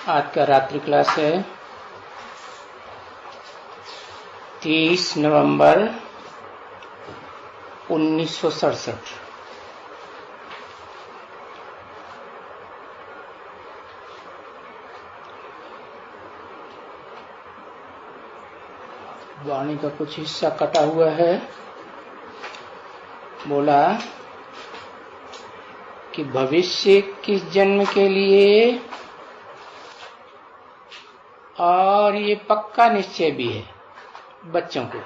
आज का रात्रि क्लास है 30 नवंबर 1967। वाणी का कुछ हिस्सा कटा हुआ है। बोला कि भविष्य किस जन्म के लिए और ये पक्का निश्चय भी है बच्चों को।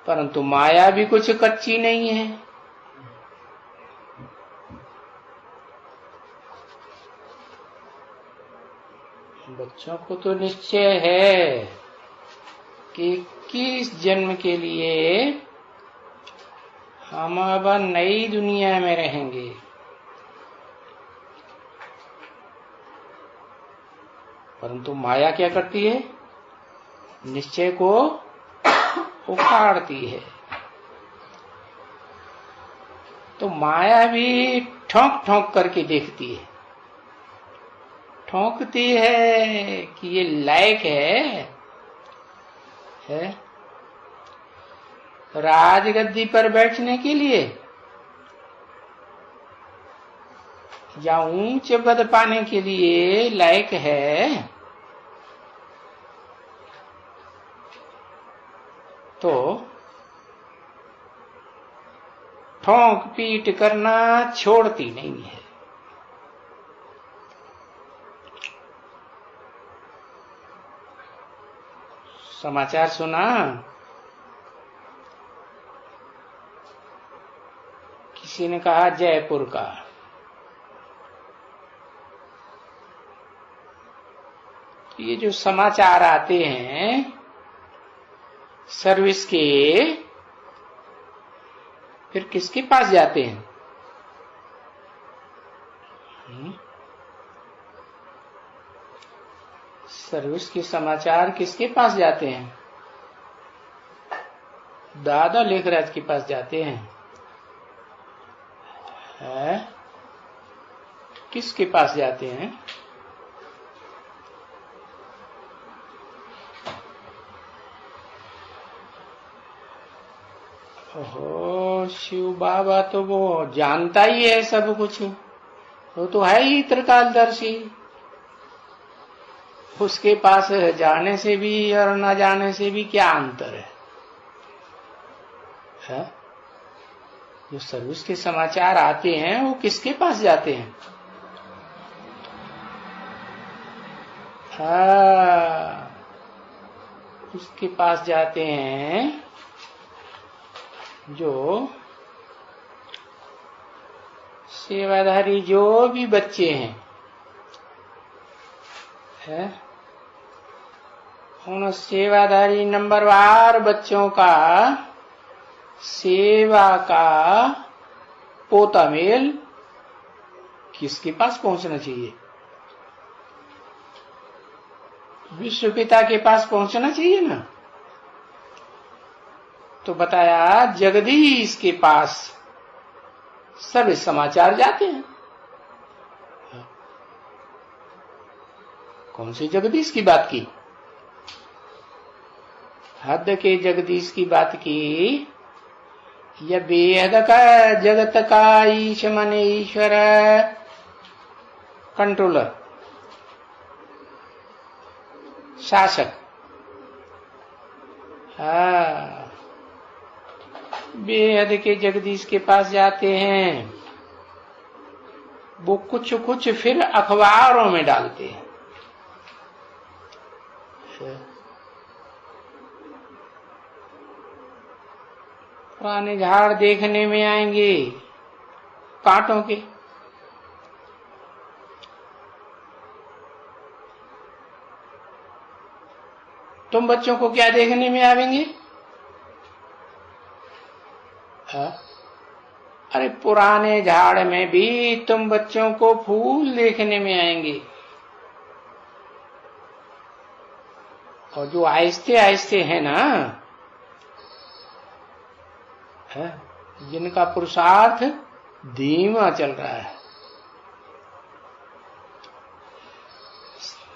परंतु माया भी कुछ कच्ची नहीं है। बच्चों को तो निश्चय है कि किस जन्म के लिए हम अब नई दुनिया में रहेंगे। परंतु माया क्या करती है? निश्चय को उखाड़ती है। तो माया भी ठोंक ठोंक करके देखती है, ठोंकती है कि ये लायक है राजगद्दी पर बैठने के लिए या ऊंच पद पाने के लिए लायक है। तो ठोंक पीट करना छोड़ती नहीं है। समाचार सुना, किसी ने कहा जयपुर का। ये जो समाचार आते हैं सर्विस के, फिर किसके पास जाते हैं? सर्विस के समाचार किसके पास जाते हैं? दादा लेखराज के पास जाते हैं। किसके पास जाते हैं? ओहो, शिव बाबा तो वो जानता ही है सब कुछ। वो तो है ही त्रिकालदर्शी। उसके पास जाने से भी और न जाने से भी क्या अंतर है? जो सर्विस के समाचार आते हैं वो किसके पास जाते हैं? उसके पास जाते हैं जो सेवाधारी जो भी बच्चे हैं, उन सेवाधारी नंबरवार बच्चों का सेवा का पोता मेल किसके पास पहुंचना चाहिए? विश्व पिता के पास पहुंचना चाहिए ना। तो बताया जगदीश के पास सब समाचार जाते हैं। कौन से जगदीश की बात की? हद के जगदीश की बात की, या बेहद का जगत का ईश मन ईश्वर कंट्रोलर शासक। बेहद के जगदीश के पास जाते हैं। वो कुछ कुछ फिर अखबारों में डालते हैं। पुराने झाड़ देखने में आएंगे कांटों के। तुम बच्चों को क्या देखने में आवेंगे? अरे पुराने झाड़ में भी तुम बच्चों को फूल देखने में आएंगे। और जो आहिस्ते आहिस्ते है ना, जिनका पुरुषार्थ धीमा चल रहा है,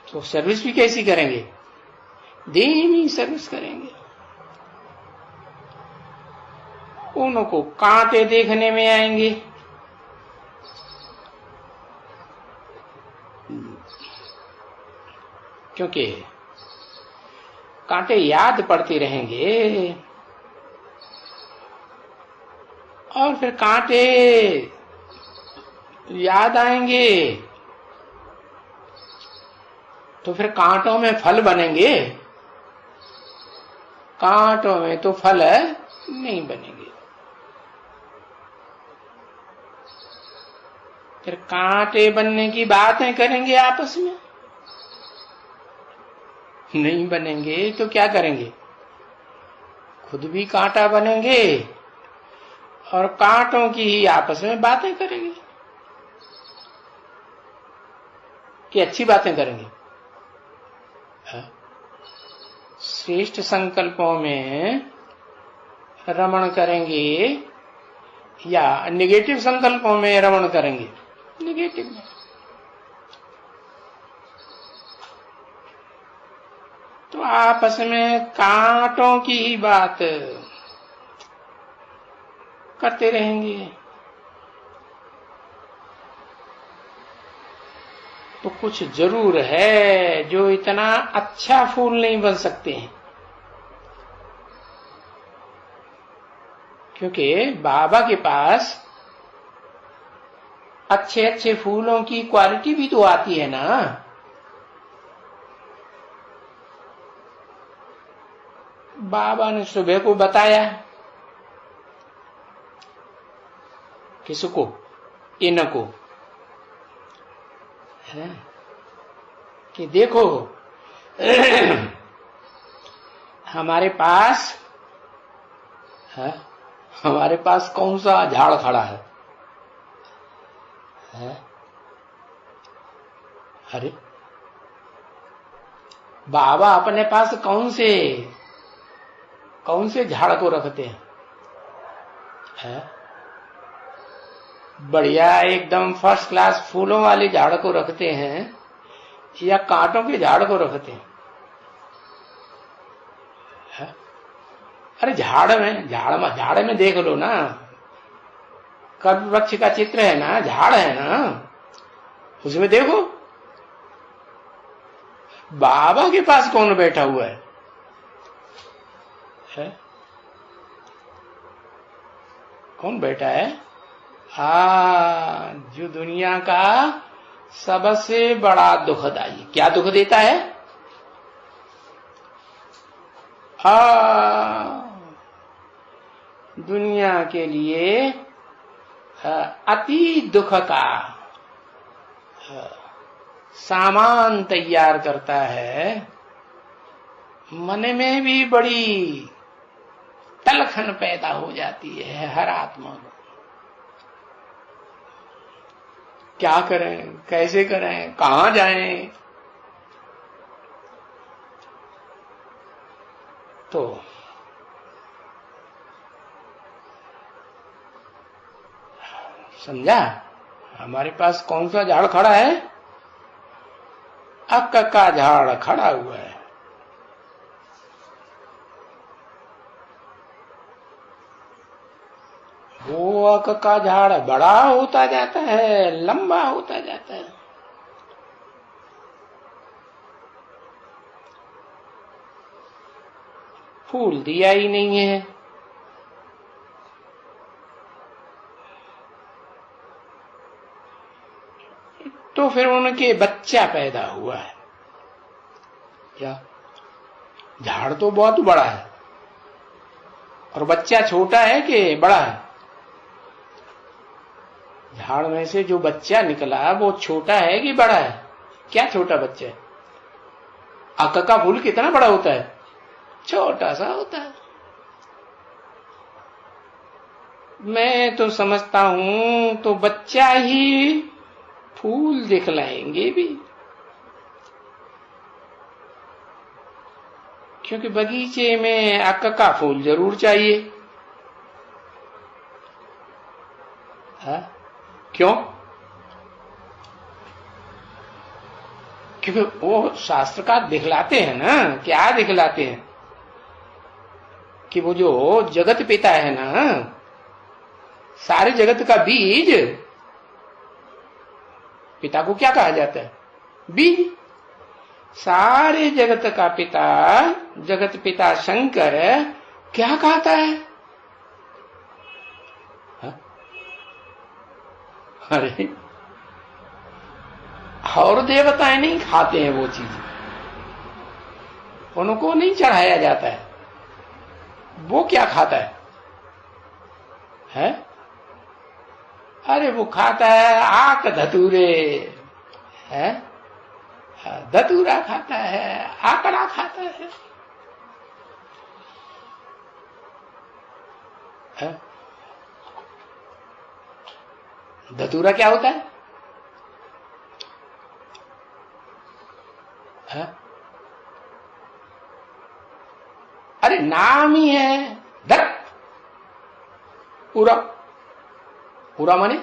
तो सर्विस भी कैसी करेंगे? धीमी सर्विस करेंगे। उनको कांटे देखने में आएंगे, क्योंकि कांटे याद पड़ते रहेंगे, और फिर कांटे याद आएंगे तो फिर कांटों में फल बनेंगे, कांटों में तो फल नहीं बनेंगे। फिर कांटे बनने की बातें करेंगे आपस में, नहीं बनेंगे तो क्या करेंगे? खुद भी कांटा बनेंगे और कांटों की ही आपस में बातें करेंगे। कि अच्छी बातें करेंगे? श्रेष्ठ संकल्पों में रमण करेंगे या नेगेटिव संकल्पों में रमण करेंगे? नेगेटिव में। तो आपस में कांटों की ही बात करते रहेंगे। तो कुछ जरूर है जो इतना अच्छा फूल नहीं बन सकते हैं, क्योंकि बाबा के पास अच्छे अच्छे फूलों की क्वालिटी भी तो आती है ना। बाबा ने सुबह को बताया, किसको? इनको, है कि देखो हमारे पास है, हमारे पास कौन सा झाड़ खड़ा है? अरे बाबा अपने पास कौन से झाड़ को रखते हैं? बढ़िया एकदम फर्स्ट क्लास फूलों वाले झाड़ को रखते हैं या कांटों के झाड़ को रखते हैं? अरे झाड़ में देख लो ना, कल्प वृक्ष का चित्र है ना, झाड़ है ना, उसमें देखो बाबा के पास कौन बैठा हुआ है? कौन बैठा है? जो दुनिया का सबसे बड़ा दुखदाई, क्या दुख देता है? दुनिया के लिए अति दुख का सामान तैयार करता है। मन में भी बड़ी तलखन पैदा हो जाती है हर आत्मा को। क्या करें, कैसे करें, कहां जाएं? तो समझा? हमारे पास कौन सा झाड़ खड़ा है? अक्क का झाड़ खड़ा हुआ है। वो अक्क का झाड़ बड़ा होता जाता है, लंबा होता जाता है। फूल दिया ही नहीं है। तो फिर उनके बच्चा पैदा हुआ है। क्या? झाड़ तो बहुत बड़ा है और बच्चा छोटा है कि बड़ा है? झाड़ में से जो बच्चा निकला वो छोटा है कि बड़ा है? क्या छोटा बच्चा है? अक्क का फूल कितना बड़ा होता है? छोटा सा होता है। मैं तो समझता हूं तो बच्चा ही फूल दिखलाएंगे भी, क्योंकि बगीचे में अक्क का फूल जरूर चाहिए। क्यों? क्योंकि वो शास्त्रकार दिखलाते हैं ना, क्या दिखलाते हैं कि वो जो जगत पिता है ना, सारे जगत का बीज, पिता को क्या कहा जाता है? बीज। सारे जगत का पिता, जगत पिता शंकर क्या कहता है? हा? अरे और देवताएं नहीं खाते हैं वो चीज, उनको नहीं चढ़ाया जाता है। वो क्या खाता है? अरे वो खाता है आक धतूरे, है धतूरा खाता है, आकड़ा खाता है। धतूरा क्या होता है? अरे नाम ही है धत। पूरा पूरा माने,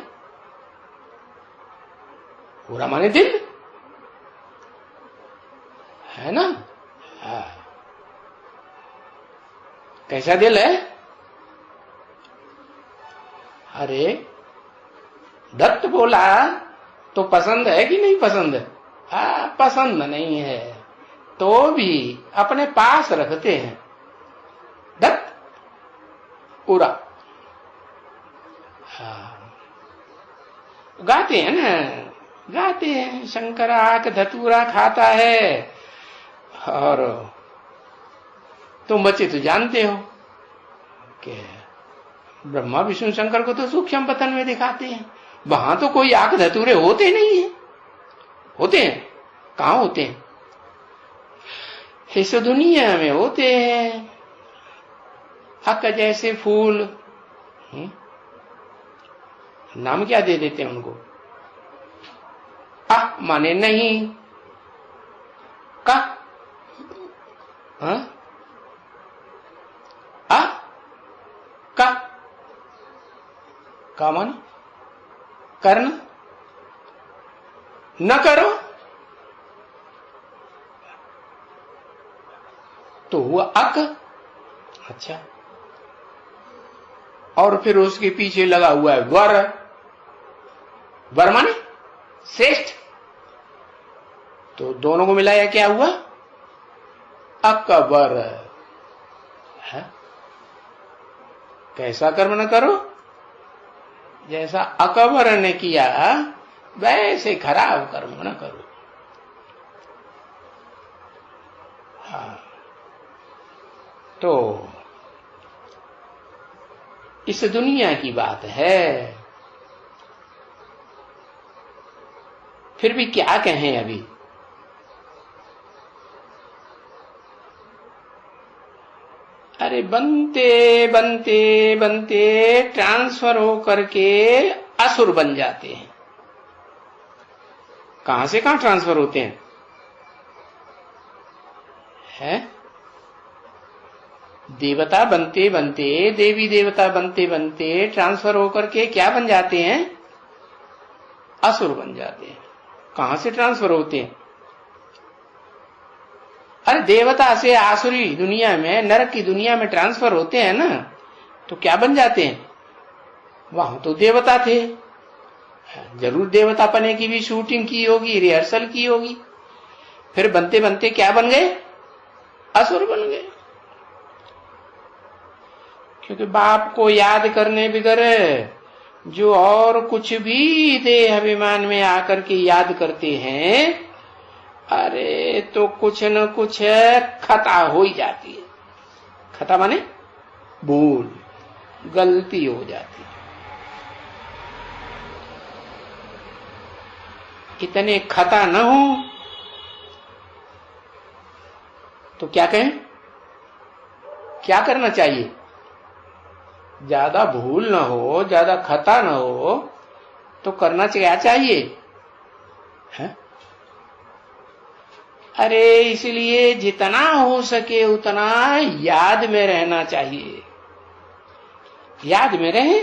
पूरा माने दिल, है ना? कैसा दिल है? अरे दत्त बोला तो पसंद है कि नहीं पसंद? पसंद नहीं है तो भी अपने पास रखते हैं। दत्त पूरा गाते हैं ना, गाते हैं शंकर आक धतूरा खाता है। और तुम बच्चे तो जानते हो कि ब्रह्मा विष्णु शंकर को तो सूक्ष्म पतन में दिखाते हैं, वहां तो कोई आक धतूरे होते नहीं है। होते हैं? कहां होते हैं? इस दुनिया में होते हैं। हक जैसे फूल, नाम क्या दे देते हैं उनको? माने नहीं, का का माने करना, न करो तो हुआ अक। अच्छा, और फिर उसके पीछे लगा हुआ है वर। वर माने श्रेष्ठ, तो दोनों को मिलाया क्या हुआ? अकबर है। कैसा कर्म न करो, जैसा अकबर ने किया वैसे खराब कर्म न करो। तो इस दुनिया की बात है। फिर भी क्या कहें अभी? अरे बनते बनते बनते ट्रांसफर होकर के असुर बन जाते हैं। कहां से कहां ट्रांसफर होते हैं? देवता बनते बनते, देवी देवता बनते बनते ट्रांसफर होकर के क्या बन जाते हैं? असुर बन जाते हैं। कहां से ट्रांसफर होते हैं? अरे देवता से आसुरी दुनिया में, नरक की दुनिया में ट्रांसफर होते हैं ना, तो क्या बन जाते हैं? वहां तो देवता थे, जरूर देवता पने की भी शूटिंग की होगी, रिहर्सल की होगी। फिर बनते बनते क्या बन गए? असुर बन गए। क्योंकि बाप को याद करने बगैर जो और कुछ भी देह अभिमान में आकर के याद करते हैं, अरे तो कुछ न कुछ खता हो ही जाती है। खता माने भूल, गलती हो जाती है। इतने खता न हो तो क्या कहें? क्या करना चाहिए? ज्यादा भूल न हो, ज्यादा खता न हो तो करना क्या चाहिए? है? अरे इसलिए जितना हो सके उतना याद में रहना चाहिए। याद में रहे,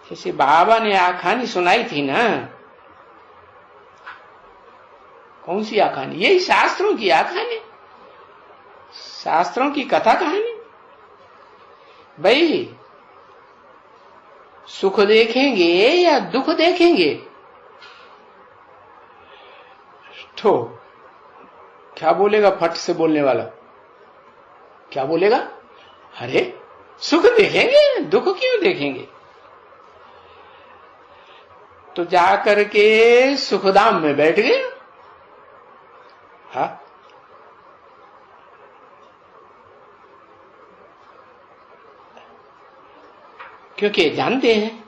जैसे बाबा ने आखानी सुनाई थी ना, कौन सी आखानी? यही शास्त्रों की आखानी, शास्त्रों की कथा कहानी। भाई सुख देखेंगे या दुख देखेंगे? तो क्या बोलेगा फट से बोलने वाला? क्या बोलेगा? अरे सुख देखेंगे, दुख क्यों देखेंगे? तो जाकर के सुखधाम में बैठ गए। हाँ, क्योंकि जानते हैं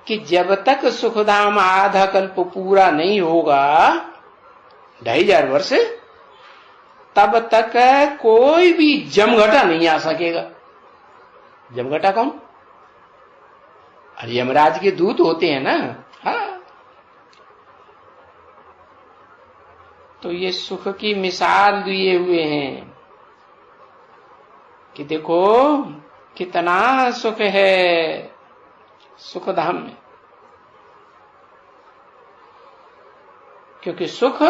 कि जब तक सुखधाम आधा कल्प पूरा नहीं होगा, 2500 वर्ष, तब तक कोई भी जमघटा नहीं आ सकेगा। जमघटा कौन? अरे यमराज के दूत होते हैं ना। हाँ, तो ये सुख की मिसाल दिए हुए हैं कि देखो कितना सुख है सुखधाम में। क्योंकि सुख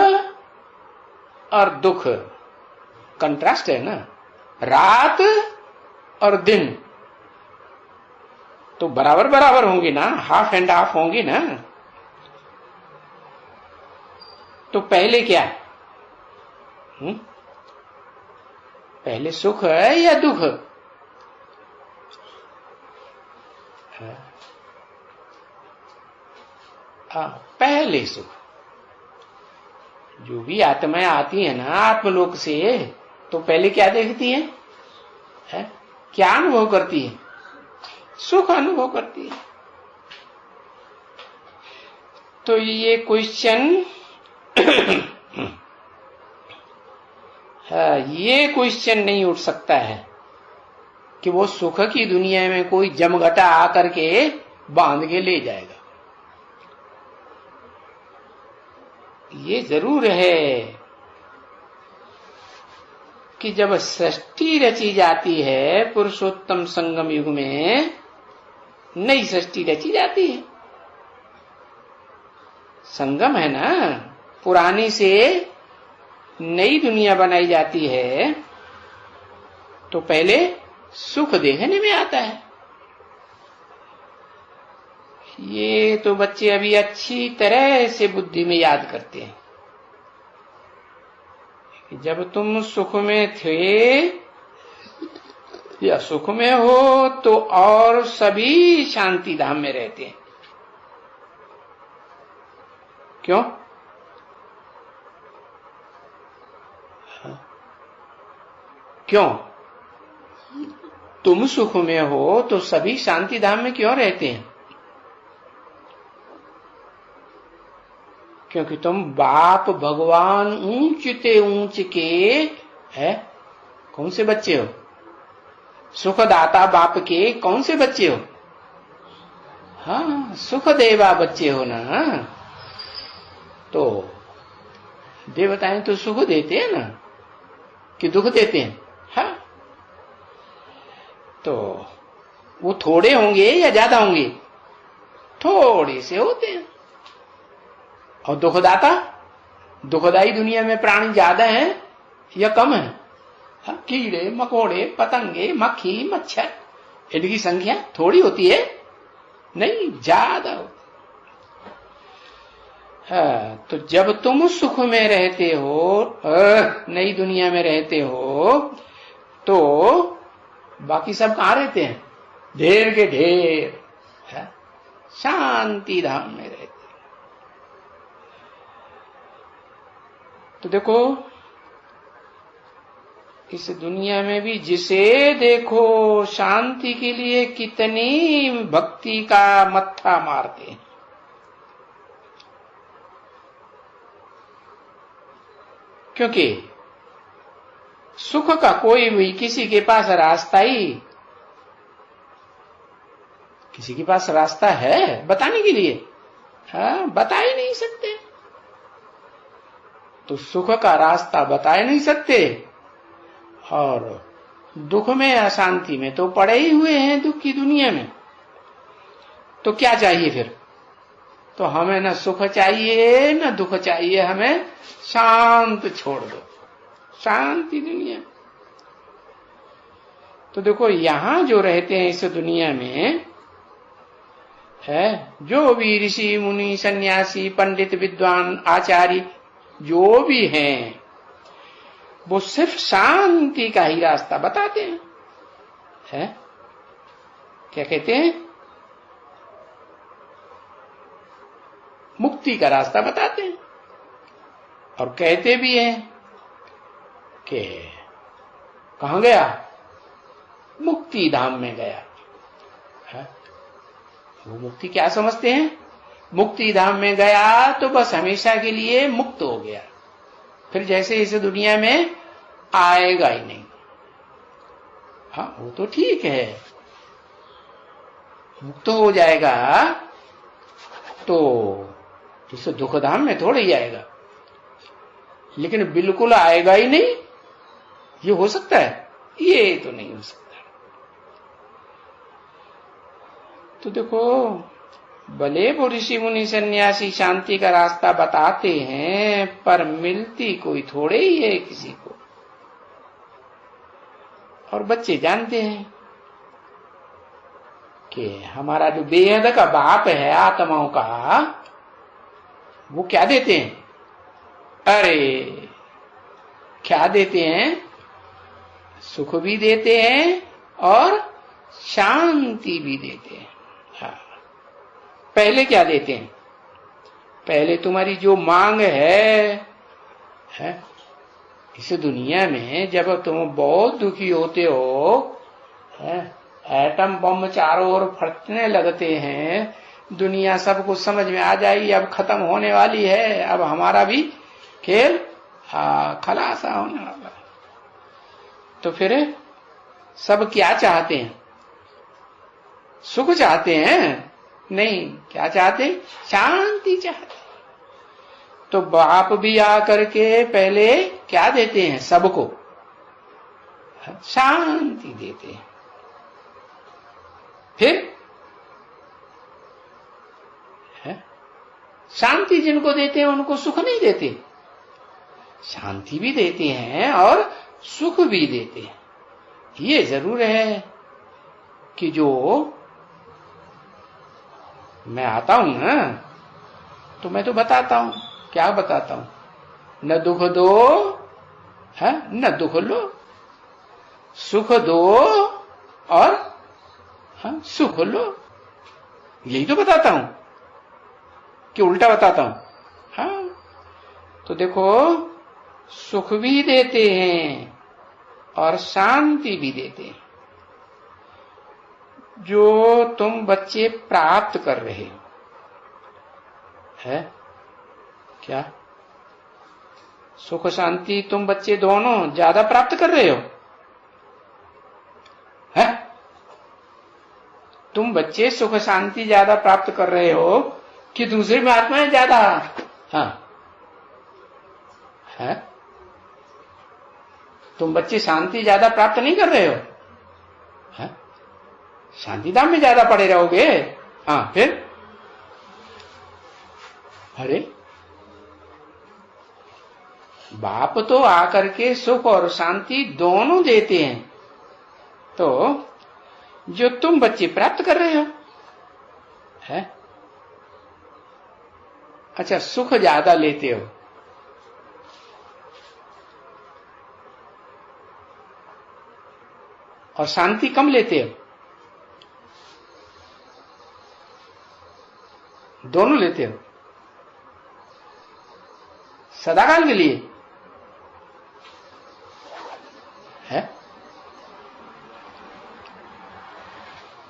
और दुख कंट्रास्ट है ना, रात और दिन तो बराबर बराबर होंगी ना, हाफ एंड हाफ होंगी ना। तो पहले क्या है? पहले सुख है या दुख? पहले सुख। जो भी आत्माएं आती है ना आत्मलोक से, तो पहले क्या देखती है? क्या अनुभव करती है? सुख अनुभव करती है। तो ये क्वेश्चन ये क्वेश्चन नहीं उठ सकता है कि वो सुख की दुनिया में कोई जमघटा आकर के बांध के ले जाएगा। ये जरूर है कि जब सृष्टि रची जाती है पुरुषोत्तम संगम युग में, नई सृष्टि रची जाती है। संगम है ना, पुरानी से नई दुनिया बनाई जाती है, तो पहले सुख देखने में आता है। ये तो बच्चे अभी अच्छी तरह से बुद्धि में याद करते हैं कि जब तुम सुख में थे या सुख में हो तो और सभी शांति धाम में रहते हैं। क्यों? क्यों? तुम सुख में हो तो सभी शांति धाम में क्यों रहते हैं? क्योंकि तुम बाप भगवान ऊंचते ऊंच के है कौन से बच्चे हो? सुखदाता बाप के कौन से बच्चे हो? हाँ, सुख देवा बच्चे हो ना। तो देवताएं तो सुख देते हैं ना, कि दुख देते हैं? हाँ, तो वो थोड़े होंगे या ज्यादा होंगे? थोड़े से होते हैं। और दुखदाता, दुखदाई दुनिया में प्राणी ज्यादा हैं या कम है? हाँ, कीड़े मकोड़े पतंगे मक्खी मच्छर, इनकी संख्या थोड़ी होती है? नहीं, ज्यादा होती। हाँ, तो जब तुम सुख में रहते हो, नई दुनिया में रहते हो, तो बाकी सब कहाँ रहते हैं? ढेर के ढेर शांति धाम में रहते। तो देखो इस दुनिया में भी जिसे देखो शांति के लिए कितनी भक्ति का मत्था मारते हैं। क्योंकि सुख का कोई भी किसी के पास रास्ता ही, किसी के पास रास्ता है बताने के लिए? हाँ, बता ही नहीं सकते। तो सुख का रास्ता बता ही नहीं सकते, और दुख में अशांति में तो पड़े ही हुए हैं दुख की दुनिया में। तो क्या चाहिए फिर? तो हमें न सुख चाहिए न दुख चाहिए, हमें शांत छोड़ दो, शांति दुनिया। तो देखो यहां जो रहते हैं इस दुनिया में है, जो भी ऋषि मुनि सन्यासी पंडित विद्वान आचार्य जो भी हैं, वो सिर्फ शांति का ही रास्ता बताते हैं। है? क्या कहते हैं? मुक्ति का रास्ता बताते हैं। और कहते भी हैं कि कहां गया? मुक्ति धाम में गया। है? वो मुक्ति क्या समझते हैं? मुक्ति धाम में गया तो बस हमेशा के लिए मुक्त हो गया, फिर जैसे इस दुनिया में आएगा ही नहीं। हाँ, वो तो ठीक है, मुक्त हो जाएगा तो इस दुख धाम में थोड़ा ही आएगा, लेकिन बिल्कुल आएगा ही नहीं, ये हो सकता है? ये तो नहीं हो सकता। तो देखो, भले वो ऋषि मुनि सन्यासी शांति का रास्ता बताते हैं, पर मिलती कोई थोड़े ही है किसी को। और बच्चे जानते हैं कि हमारा जो बेहद का बाप है आत्माओं का, वो क्या देते हैं? अरे क्या देते हैं? सुख भी देते हैं और शांति भी देते हैं। हाँ। पहले क्या देते हैं? पहले तुम्हारी जो मांग है इस दुनिया में, जब तुम बहुत दुखी होते हो, एटम बम चारों ओर फटने लगते हैं, दुनिया सब कुछ समझ में आ जाएगी, अब खत्म होने वाली है, अब हमारा भी खेल खलासा होने वाला है। तो फिर सब क्या चाहते हैं? सुख चाहते हैं? नहीं, क्या चाहते? शांति चाहते। तो बाप भी आकर के पहले क्या देते हैं? सबको शांति देते हैं। फिर शांति जिनको देते हैं उनको सुख नहीं देते, शांति भी देते हैं और सुख भी देते हैं। ये जरूर है कि जो मैं आता हूं ना, तो मैं तो बताता हूं, क्या बताता हूं? न दुख दो है न दुख लो, सुख दो और सुख लो, यही तो बताता हूं कि उल्टा बताता हूं? हाँ, तो देखो, सुख भी देते हैं और शांति भी देते हैं। जो तुम बच्चे प्राप्त कर रहे हो है क्या? सुख शांति तुम बच्चे दोनों ज्यादा प्राप्त कर रहे हो? है? तुम बच्चे सुख शांति ज्यादा प्राप्त कर रहे हो कि दूसरे में आत्माएं ज्यादा? हाँ, है? तुम बच्चे शांति ज्यादा प्राप्त नहीं कर रहे हो? है? शांति धाम में ज्यादा पड़े रहोगे। हाँ, फिर अरे बाप तो आकर के सुख और शांति दोनों देते हैं, तो जो तुम बच्चे प्राप्त कर रहे हो है, अच्छा, सुख ज्यादा लेते हो और शांति कम लेते हो, दोनों लेते हो सदाकाल के लिए है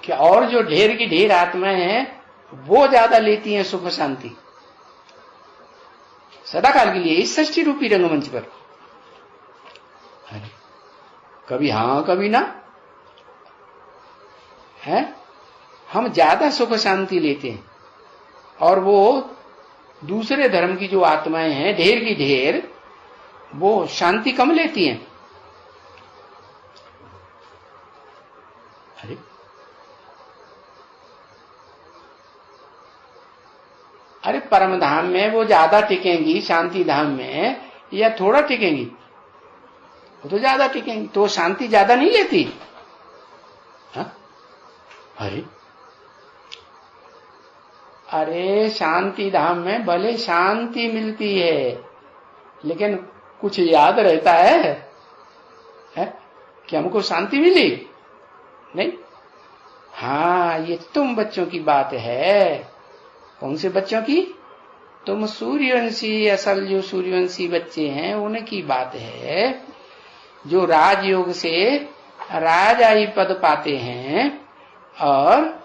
क्या? और जो ढेर की ढेर आत्माएं हैं वो ज्यादा लेती हैं सुख शांति सदाकाल के लिए इस सृष्टि रूपी रंगमंच पर। कभी हाँ कभी ना है, हम ज्यादा सुख शांति लेते हैं और वो दूसरे धर्म की जो आत्माएं हैं ढेर की ढेर, वो शांति कम लेती हैं। अरे अरे परम धाम में वो ज्यादा टिकेंगी शांति धाम में या थोड़ा टिकेंगी? वो तो ज्यादा टिकेंगी, तो शांति ज्यादा नहीं लेती? हाँ? अरे शांति धाम में भले शांति मिलती है, लेकिन कुछ याद रहता है कि हमको शांति मिली नहीं? हाँ, ये तुम बच्चों की बात है। कौन से बच्चों की? तुम सूर्यवंशी, असल जो सूर्यवंशी बच्चे हैं उनकी बात है, जो राजयोग से राजाई पद पाते हैं और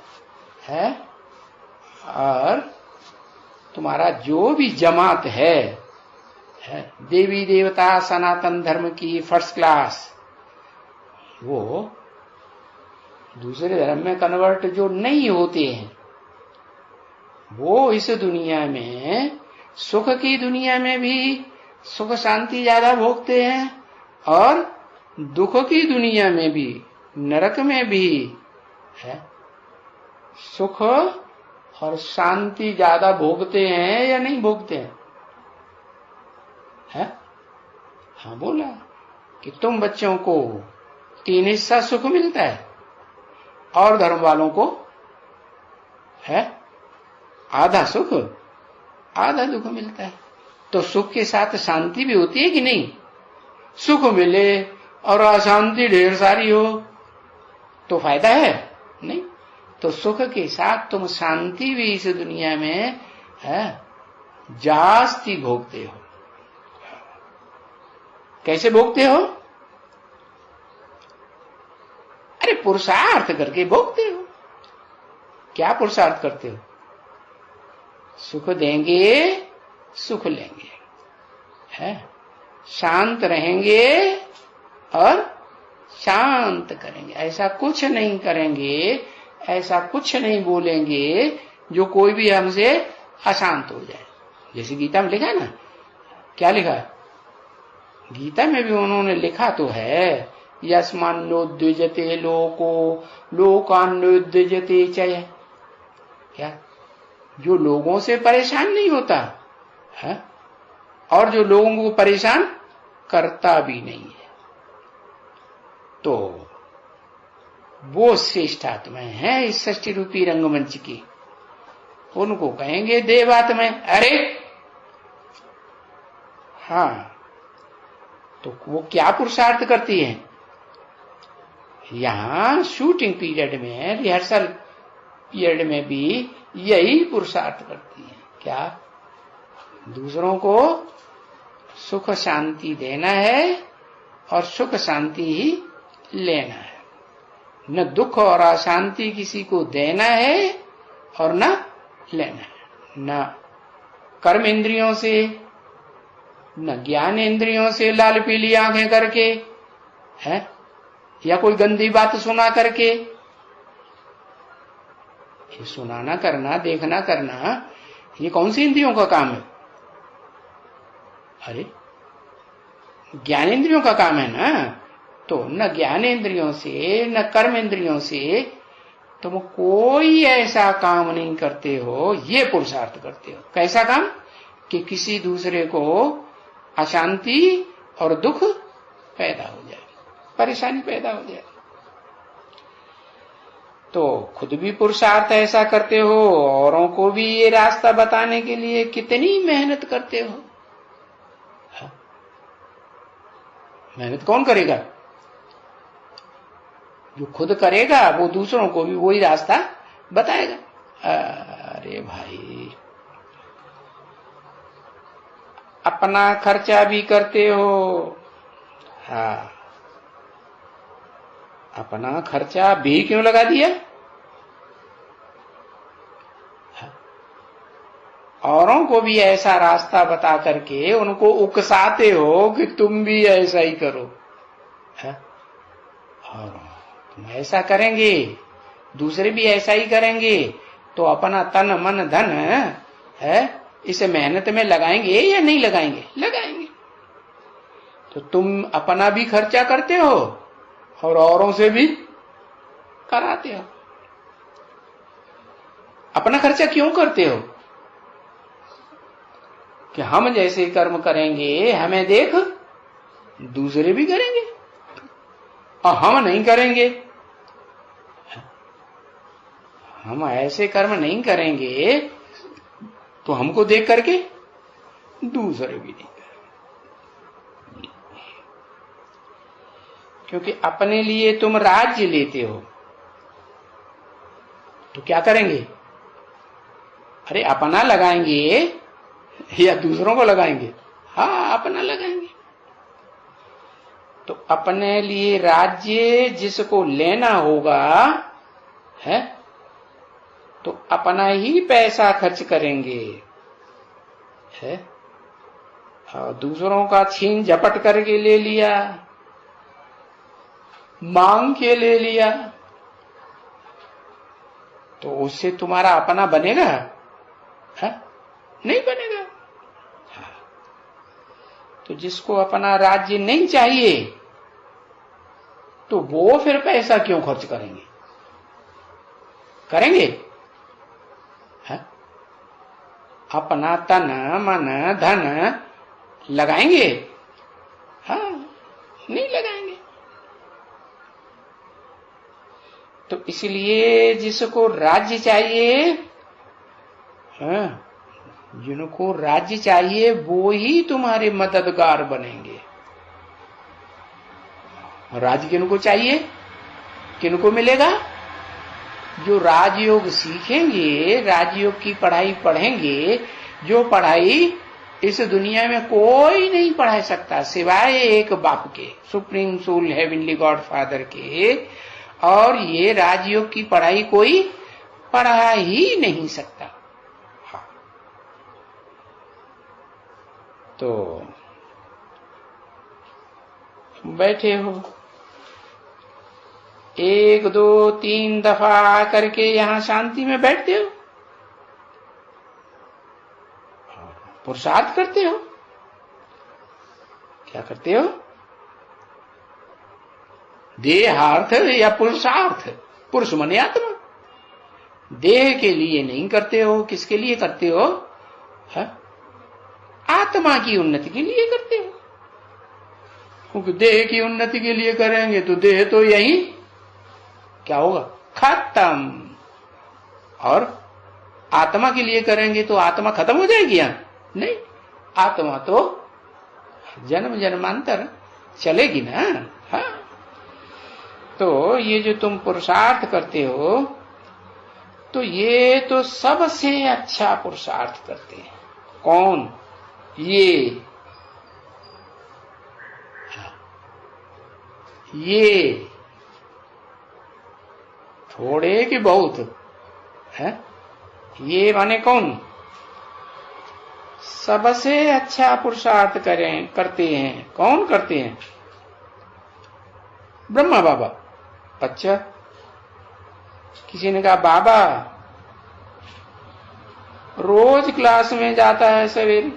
तुम्हारा जो भी जमात है देवी देवता सनातन धर्म की फर्स्ट क्लास, वो दूसरे धर्म में कन्वर्ट जो नहीं होते हैं वो इस दुनिया में, सुख की दुनिया में भी सुख शांति ज्यादा भोगते हैं और दुख की दुनिया में भी, नरक में भी सुख और शांति ज्यादा भोगते हैं या नहीं भोगते हैं? हाँ, बोला कि तुम बच्चों को 3 हिस्सा सुख मिलता है और धर्म वालों को आधा सुख आधा दुख मिलता है। तो सुख के साथ शांति भी होती है कि नहीं? सुख मिले और अशांति ढेर सारी हो तो फायदा है नहीं? तो सुख के साथ तुम शांति भी इस दुनिया में जास्ती भोगते हो। कैसे भोगते हो? अरे पुरुषार्थ करके भोगते हो। क्या पुरुषार्थ करते हो? सुख देंगे सुख लेंगे, शांत रहेंगे और शांत करेंगे। ऐसा कुछ नहीं करेंगे, ऐसा कुछ नहीं बोलेंगे जो कोई भी हमसे अशांत हो जाए। जैसे गीता में लिखा है ना, क्या लिखा है गीता में भी? उन्होंने लिखा तो है, यस्मान्नोद्विजते लोको लोकान्नोद्विजते चय। क्या? जो लोगों से परेशान नहीं होता है और जो लोगों को परेशान करता भी नहीं है, तो वो श्रेष्ठात्माएं हैं इस सृष्टि रूपी रंगमंच की। उनको कहेंगे देवात्माएं। अरे हाँ, तो वो क्या पुरुषार्थ करती हैं? यहां शूटिंग पीरियड में, रिहर्सल पीरियड में भी यही पुरुषार्थ करती है। क्या? दूसरों को सुख शांति देना है और सुख शांति ही लेना है। न दुख और अशांति किसी को देना है और न लेना है। न कर्म इंद्रियों से, न ज्ञान इंद्रियों से लाल पीली आंखें करके या कोई गंदी बात सुना करके। ये सुनाना करना, देखना करना, ये कौन सी इंद्रियों का काम है? अरे ज्ञान इंद्रियों का काम है ना। तो न ज्ञान इंद्रियों से न कर्म इंद्रियों से तुम कोई ऐसा काम नहीं करते हो, ये पुरुषार्थ करते हो। कैसा काम? कि किसी दूसरे को अशांति और दुख पैदा हो जाए, परेशानी पैदा हो जाए। तो खुद भी पुरुषार्थ ऐसा करते हो, औरों को भी ये रास्ता बताने के लिए कितनी मेहनत करते हो। मेहनत कौन करेगा? जो खुद करेगा वो दूसरों को भी वही रास्ता बताएगा। अरे भाई, अपना खर्चा भी करते हो। हाँ, अपना खर्चा भी क्यों लगा दिया? औरों को भी ऐसा रास्ता बता करके उनको उकसाते हो कि तुम भी ऐसा ही करो। और तुम ऐसा करेंगे, दूसरे भी ऐसा ही करेंगे, तो अपना तन मन धन इस मेहनत में लगाएंगे या नहीं लगाएंगे? लगाएंगे। तो तुम अपना भी खर्चा करते हो और औरों से भी कराते हो। अपना खर्चा क्यों करते हो? कि हम जैसे कर्म करेंगे हमें देख दूसरे भी करेंगे, और हम नहीं करेंगे, हम ऐसे कर्म नहीं करेंगे तो हमको देख करके दूसरे भी नहीं करेंगे। क्योंकि अपने लिए तुम राज्य लेते हो तो क्या करेंगे? अरे अपना लगाएंगे या दूसरों को लगाएंगे? हाँ, अपना लगाएंगे। तो अपने लिए राज्य जिसको लेना होगा है, तो अपना ही पैसा खर्च करेंगे है, और दूसरों का छीन झपट करके ले लिया, मांग के ले लिया, तो उससे तुम्हारा अपना बनेगा? है? नहीं बनेगा। हाँ। तो जिसको अपना राज्य नहीं चाहिए तो वो फिर पैसा क्यों खर्च करेंगे? करेंगे? है? अपना तन मन धन लगाएंगे? हाँ, नहीं लगाएंगे। तो इसलिए जिसको राज्य चाहिए, हाँ, जिनको राज्य चाहिए वो ही तुम्हारे मददगार बनेंगे। राज्य किनको चाहिए? किनको मिलेगा? जो राजयोग सीखेंगे, राजयोग की पढ़ाई पढ़ेंगे, जो पढ़ाई इस दुनिया में कोई नहीं पढ़ा सकता सिवाय एक बाप के, supreme soul heavenly God father के, और ये राजयोग की पढ़ाई कोई पढ़ा ही नहीं सकता। हाँ। तो बैठे हो, 1 2 3 दफा करके यहां शांति में बैठते हो, पुरुषार्थ करते हो। क्या करते हो? देहार्थ या पुरुषार्थ? पुरुष माने आत्मा। देह के लिए नहीं करते हो, किसके लिए करते हो? है? आत्मा की उन्नति के लिए करते हो। क्योंकि देह की उन्नति के लिए करेंगे तो देह तो यही क्या होगा? खत्म। और आत्मा के लिए करेंगे तो आत्मा खत्म हो जाएगी? यहां नहीं, आत्मा तो जन्म जन्मांतर चलेगी ना। हाँ। तो ये जो तुम पुरुषार्थ करते हो, तो ये तो सबसे अच्छा पुरुषार्थ करते हैं। कौन? ये थोड़े कि बहुत है? ये माने कौन? सबसे अच्छा पुरुषार्थ करते हैं। कौन करते हैं? ब्रह्मा बाबा। अच्छा, किसी ने कहा बाबा रोज क्लास में जाता है सवेरे,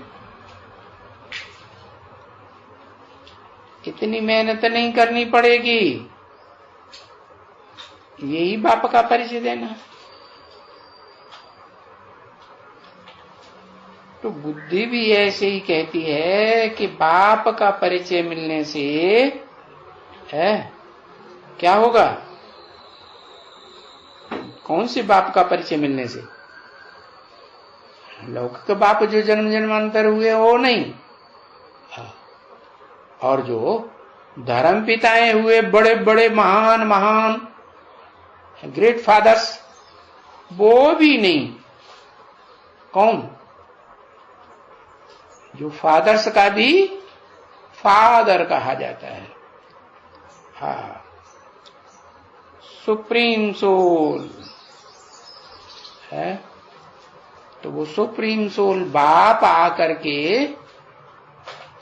इतनी मेहनत नहीं करनी पड़ेगी, यही बाप का परिचय देना। तो बुद्धि भी ऐसे ही कहती है कि बाप का परिचय मिलने से है क्या होगा? कौन से बाप का परिचय मिलने से? लौकिक बाप जो जन्म जन्मांतर हुए वो नहीं, और जो धर्म पिताएं हुए बड़े बड़े महान महान ग्रेट फादर्स, वो भी नहीं। कौन? जो फादर्स का भी फादर कहा जाता है। हाँ, सुप्रीम सोल है। तो वो सुप्रीम सोल बाप आकर के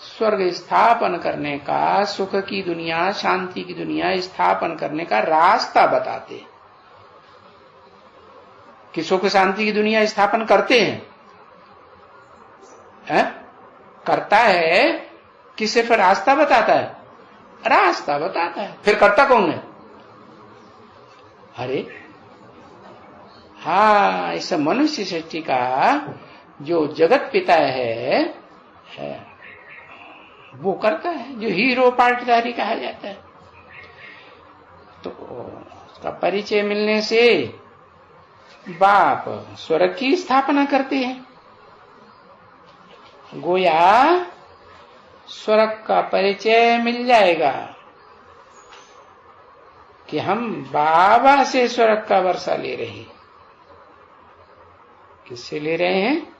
स्वर्ग स्थापन करने का, सुख की दुनिया, शांति की दुनिया स्थापन करने का रास्ता बताते हैं। कि सुख शांति की दुनिया स्थापन करते हैं, करता है कि सिर्फ रास्ता बताता है? रास्ता बताता है। फिर करता कौन है? अरे हाँ, इस मनुष्य सृष्टि का जो जगत पिता है, वो करता है जो हीरो पार्टधारी कहा जाता है। तो उसका परिचय मिलने से बाप स्वर्ग की स्थापना करते हैं। गोया स्वर्ग का परिचय मिल जाएगा कि हम बाबा से स्वर्ग का वर्षा ले रहे हैं। किससे ले रहे हैं?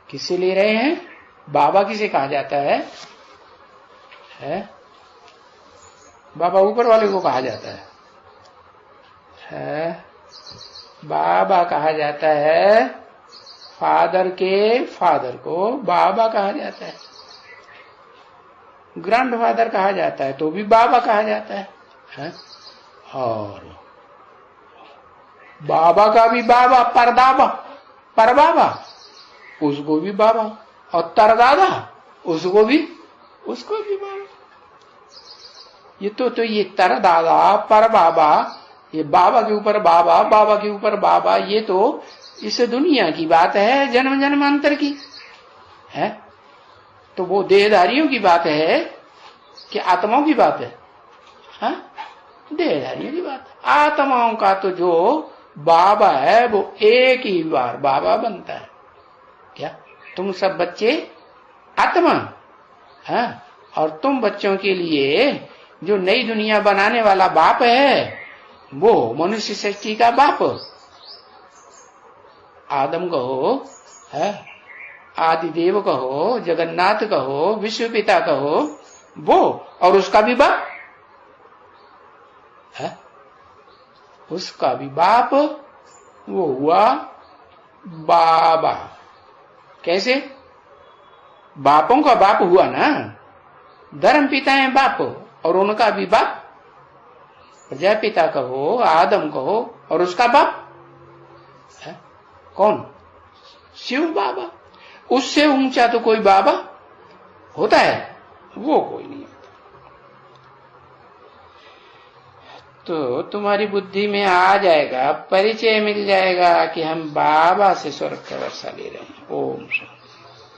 किससे ले रहे हैं? बाबा किसे कहा जाता है? बाबा ऊपर वाले को कहा जाता है। बाबा कहा जाता है, फादर के फादर को बाबा कहा जाता है। ग्रैंडफादर कहा जाता है तो भी बाबा कहा जाता है। और बाबा का भी बाबा, परदाबा, परबाबा, उसको भी बाबा, और तरदादा, उसको भी बाबा। ये तरदादा, परबाबा, ये बाबा के ऊपर बाबा, बाबा के ऊपर बाबा, ये तो इस दुनिया की बात है, जन्म जन्मांतर की है। तो वो देहधारियों की बात है कि आत्माओं की बात है? देहधारियों की बात है। आत्माओं का तो जो बाबा है वो एक ही बार बाबा बनता है। क्या तुम सब बच्चे आत्मा? और तुम बच्चों के लिए जो नई दुनिया बनाने वाला बाप है वो मनुष्य सृष्टि का बाप, आदम कहो, आदिदेव कहो, जगन्नाथ कहो, विश्व पिता कहो, वो, और उसका भी बाप है। उसका भी बाप वो हुआ बाबा। कैसे? बापों का बाप हुआ ना, धर्म पिता है बाप, और उनका भी बाप प्रजापिता कहो, आदम कहो, और उसका बाप है कौन? शिव बाबा। उससे ऊंचा तो कोई बाबा होता है? वो कोई नहीं होता। तो तुम्हारी बुद्धि में आ जाएगा, परिचय मिल जाएगा कि हम बाबा से स्वर्ग का वर्षा ले रहे हैं। ओम शांति।